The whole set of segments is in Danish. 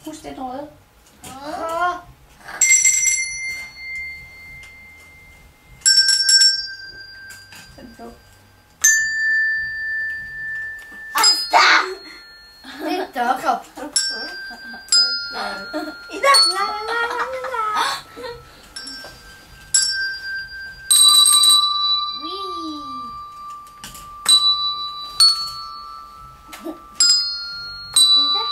Husk det røde. Den blå. Det er Jakob. Ida. La la la la la. Ida.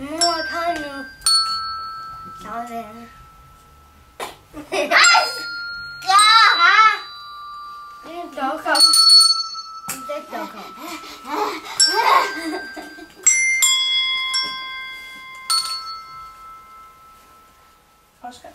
Mor kan nu. Sådan. Det er Jakob. Det er Jakob. Oscar.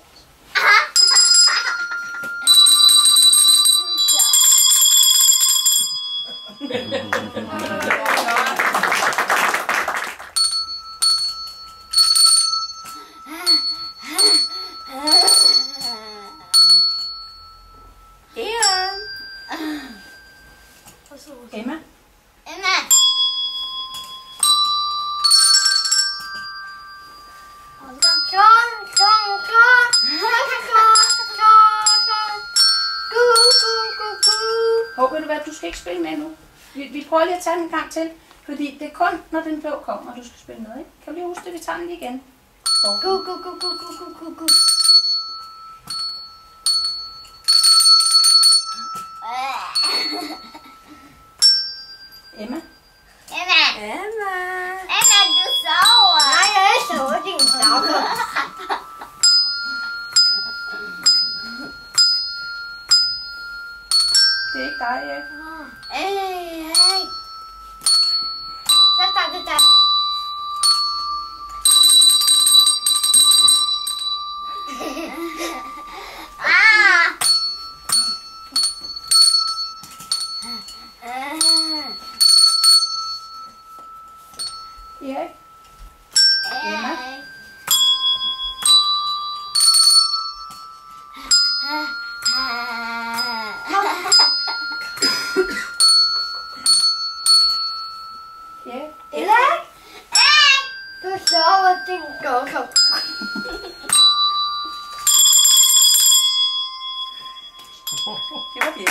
Emma. Emma. Hov, ved du hvad, du skal ikke spille med nu. Vi prøver lige at tage den en gang til, fordi det er kun, når den blå kommer, du skal spille med, ikke? Kan du lige huske det, vi tager den lige igen? Emma. Emma, du sover. Nej, jeg sover, din Jakob. Det er ikke dig, Erik. Hey. Så. Erik. Emma. Erik. Du sover, din Jakob. Det var det.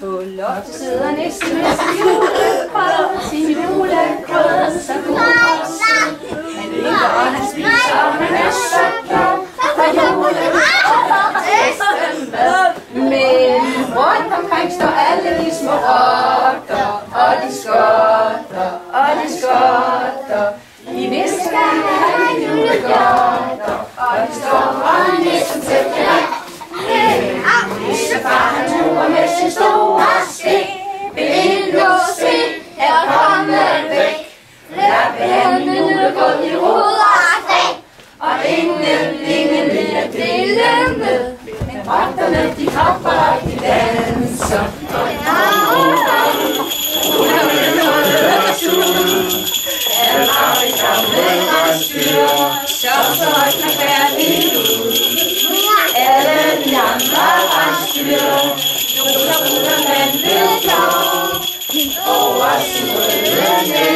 På loftet sidder næsten julegrød, sin julegrød, så god og sød. Han ligger og han spiser, og han er så glad, for julen kommer næsten med. Men rundt omkring står alle de små rotter, og de skotter, og de skotter. De visker af julegodter, og de står og næsten til det. Nissefar han truer med sin store sten. Vil du se, her kommer væk. Lad banden julegård i ruder og ingen vil at dele med. Men rotterne de hopper og de danser. Alle gamle rensdyr, så højt færdigt ud. Alle de andre rensdyr, ruller man ved klar over sin røde næ.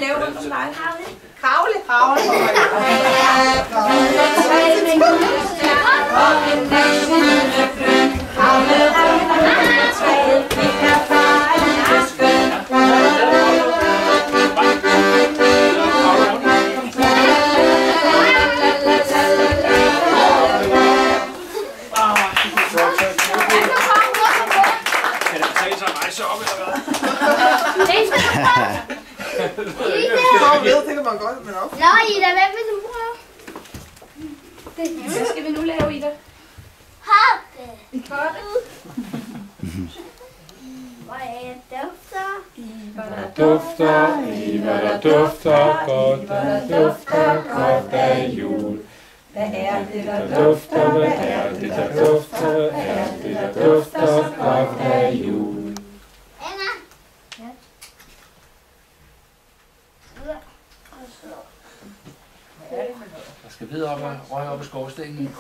lave rundt om dig? Kravle. Kravle. Og en nationalfløn. Kravle rundt om træet. Det er farligt og skønt. Kan det betale sig at rejse op, eller hvad? Det kan man godt, men også. Nå, Ida, hvad vil du prøve? Hvad skal vi nu lave, Ida? Hoppe. Hoppe. Hvor er dufter? Dufter, Iver, der dufter godt, der dufter godt af jul. Hvad er det, Der dufter, hvad er det, der dufter, hvad er det, der dufter godt af jul. Anna. Der skal videre op og røge op i skorstenen.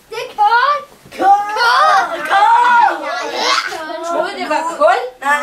Det er kål. Kål. Jeg troede, det var kul. Nej,